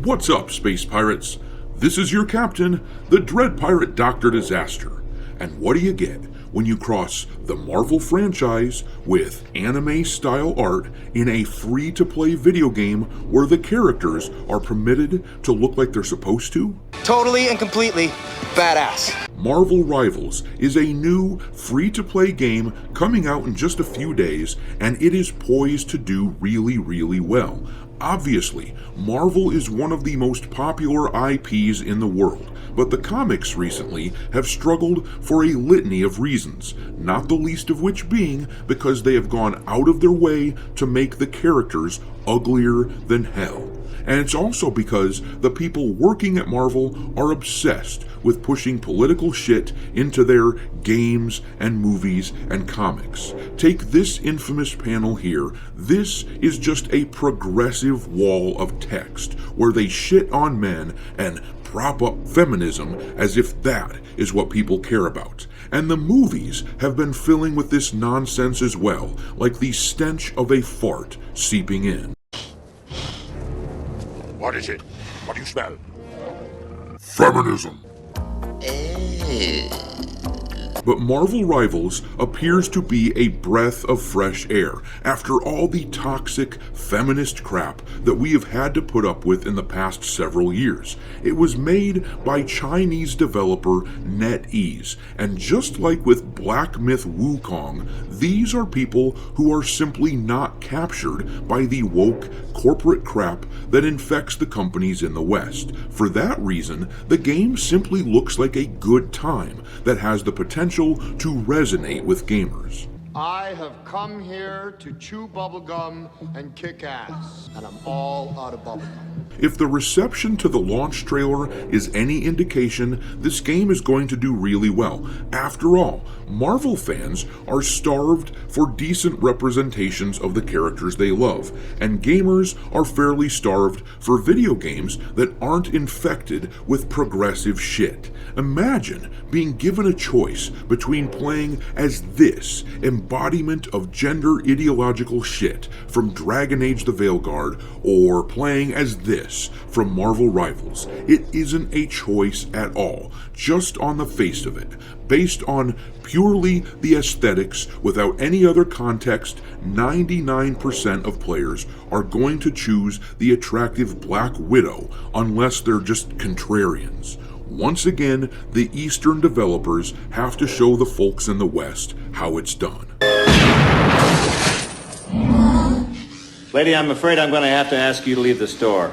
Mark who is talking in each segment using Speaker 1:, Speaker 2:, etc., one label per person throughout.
Speaker 1: What's up, space pirates? This is your captain, the Dread Pirate Dr. Disaster. And what do you get when you cross the Marvel franchise with anime-style art in a free-to-play video game where the characters are permitted to look like they're supposed to?
Speaker 2: Totally and completely badass.
Speaker 1: Marvel Rivals is a new free-to-play game coming out in just a few days, and it is poised to do really, really well. Obviously, Marvel is one of the most popular IPs in the world, but the comics recently have struggled for a litany of reasons, not the least of which being because they have gone out of their way to make the characters uglier than hell. And it's also because the people working at Marvel are obsessed with pushing political shit into their games and movies and comics. Take this infamous panel here. This is just a progressive wall of text where they shit on men and prop up feminism as if that is what people care about. And the movies have been filling with this nonsense as well, like the stench of a fart seeping in.
Speaker 3: What is it? What do you smell?
Speaker 1: Feminism. But Marvel Rivals appears to be a breath of fresh air after all the toxic feminist crap that we have had to put up with in the past several years. It was made by Chinese developer NetEase, and just like with Black Myth Wukong, these are people who are simply not captured by the woke corporate crap that infects the companies in the West. For that reason, the game simply looks like a good time that has the potential to resonate with gamers.
Speaker 4: I have come here to chew bubblegum and kick ass, and I'm all out of bubblegum.
Speaker 1: If the reception to the launch trailer is any indication, this game is going to do really well. After all, Marvel fans are starved for decent representations of the characters they love, and gamers are fairly starved for video games that aren't infected with progressive shit. Imagine being given a choice between playing as this embodiment of gender ideological shit from Dragon Age the Veilguard or playing as this from Marvel Rivals. It isn't a choice at all, just on the face of it. Based on purely the aesthetics without any other context, 99% of players are going to choose the attractive Black Widow unless they're just contrarians. Once again, the Eastern developers have to show the folks in the West how it's done.
Speaker 5: Lady, I'm afraid I'm going to have to ask you to leave the store.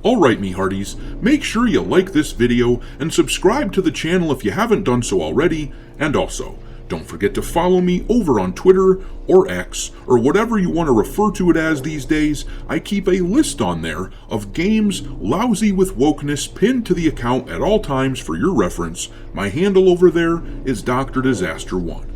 Speaker 1: Alright, me hearties, make sure you like this video and subscribe to the channel if you haven't done so already, and also, don't forget to follow me over on Twitter or X, or whatever you want to refer to it as these days. I keep a list on there of games lousy with wokeness pinned to the account at all times for your reference. My handle over there is Dr. Disaster 1.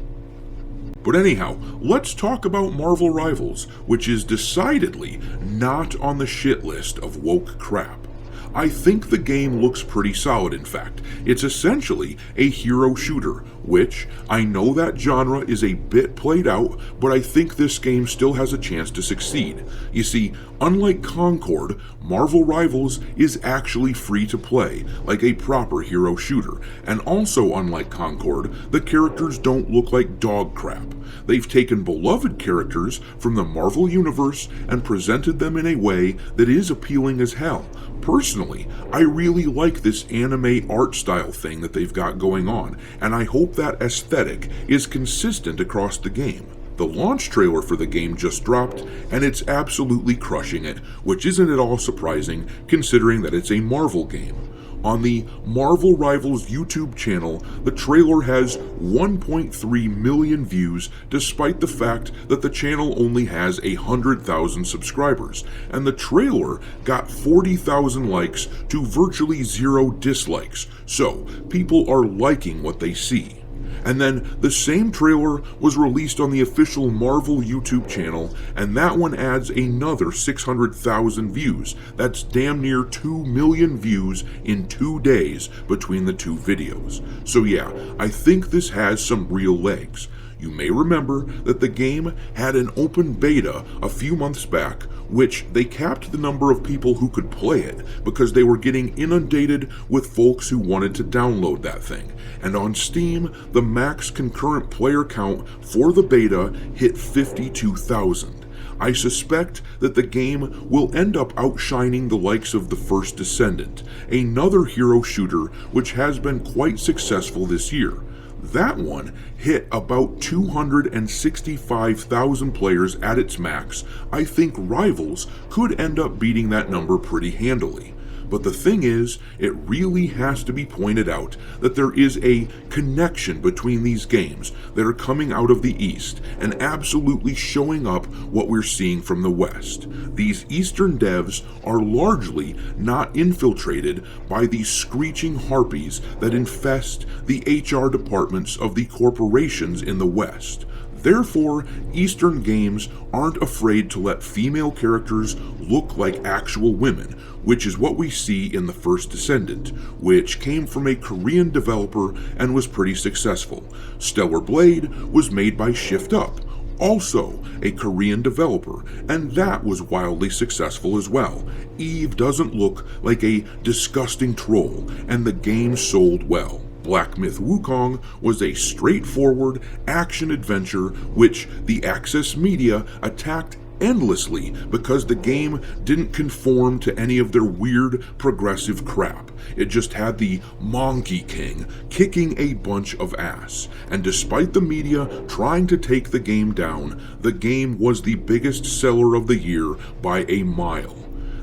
Speaker 1: But anyhow, let's talk about Marvel Rivals, which is decidedly not on the shit list of woke crap. I think the game looks pretty solid, in fact. It's essentially a hero shooter, which, I know that genre is a bit played out, but I think this game still has a chance to succeed. You see, unlike Concord, Marvel Rivals is actually free to play, like a proper hero shooter, and also unlike Concord, the characters don't look like dog crap. They've taken beloved characters from the Marvel Universe and presented them in a way that is appealing as hell. Personally, I really like this anime art style thing that they've got going on, and I hope that aesthetic is consistent across the game. The launch trailer for the game just dropped, and it's absolutely crushing it, which isn't at all surprising considering that it's a Marvel game. On the Marvel Rivals YouTube channel, the trailer has 1.3 million views despite the fact that the channel only has 100,000 subscribers, and the trailer got 40,000 likes to virtually 0 dislikes, so people are liking what they see. And then the same trailer was released on the official Marvel YouTube channel, and that one adds another 600,000 views. That's damn near 2 million views in 2 days between the two videos. So yeah, I think this has some real legs. You may remember that the game had an open beta a few months back, which they capped the number of people who could play it because they were getting inundated with folks who wanted to download that thing. And on Steam, the max concurrent player count for the beta hit 52,000. I suspect that the game will end up outshining the likes of The First Descendant, another hero shooter which has been quite successful this year. That one hit about 265,000 players at its max. I think Rivals could end up beating that number pretty handily. But the thing is, it really has to be pointed out that there is a connection between these games that are coming out of the East and absolutely showing up what we're seeing from the West. These Eastern devs are largely not infiltrated by these screeching harpies that infest the HR departments of the corporations in the West. Therefore, Eastern games aren't afraid to let female characters look like actual women, which is what we see in The First Descendant, which came from a Korean developer and was pretty successful. Stellar Blade was made by Shift Up, also a Korean developer, and that was wildly successful as well. Eve doesn't look like a disgusting troll, and the game sold well. Black Myth Wukong was a straightforward action-adventure which the Access Media attacked endlessly because the game didn't conform to any of their weird progressive crap. It just had the Monkey King kicking a bunch of ass. And despite the media trying to take the game down, the game was the biggest seller of the year by a mile.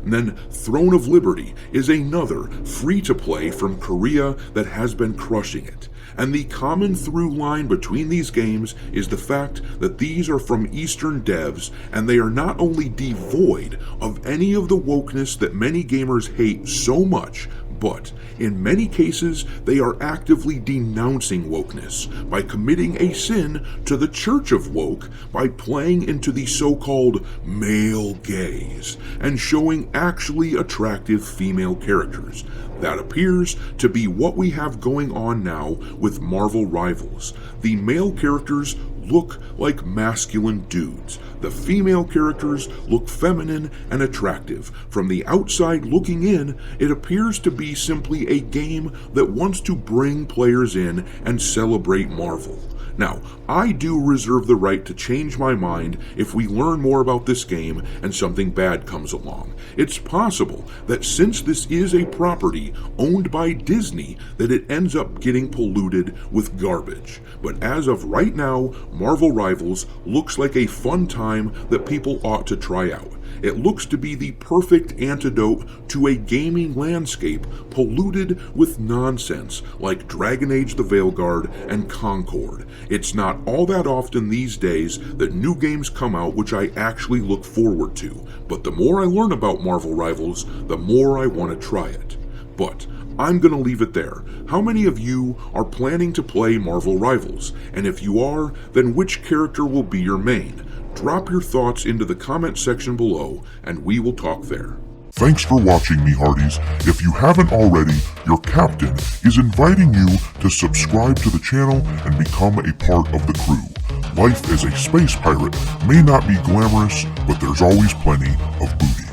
Speaker 1: And then Throne of Liberty is another free-to-play from Korea that has been crushing it. And the common through line between these games is the fact that these are from Eastern devs, and they are not only devoid of any of the wokeness that many gamers hate so much, but in many cases they are actively denouncing wokeness by committing a sin to the Church of Woke by playing into the so-called male gaze and showing actually attractive female characters. That appears to be what we have going on now with Marvel Rivals. The male characters look like masculine dudes. The female characters look feminine and attractive. From the outside looking in, it appears to be simply a game that wants to bring players in and celebrate Marvel. Now, I do reserve the right to change my mind if we learn more about this game and something bad comes along. It's possible that since this is a property owned by Disney, that it ends up getting polluted with garbage. But as of right now, Marvel Rivals looks like a fun time that people ought to try out. It looks to be the perfect antidote to a gaming landscape polluted with nonsense like Dragon Age the Veilguard and Concord. It's not all that often these days that new games come out which I actually look forward to, but the more I learn about Marvel Rivals, the more I want to try it. But I'm going to leave it there. How many of you are planning to play Marvel Rivals? And if you are, then which character will be your main? Drop your thoughts into the comment section below, and we will talk there.
Speaker 3: Thanks for watching, me hearties. If you haven't already, your captain is inviting you to subscribe to the channel and become a part of the crew. Life as a space pirate may not be glamorous, but there's always plenty of booty.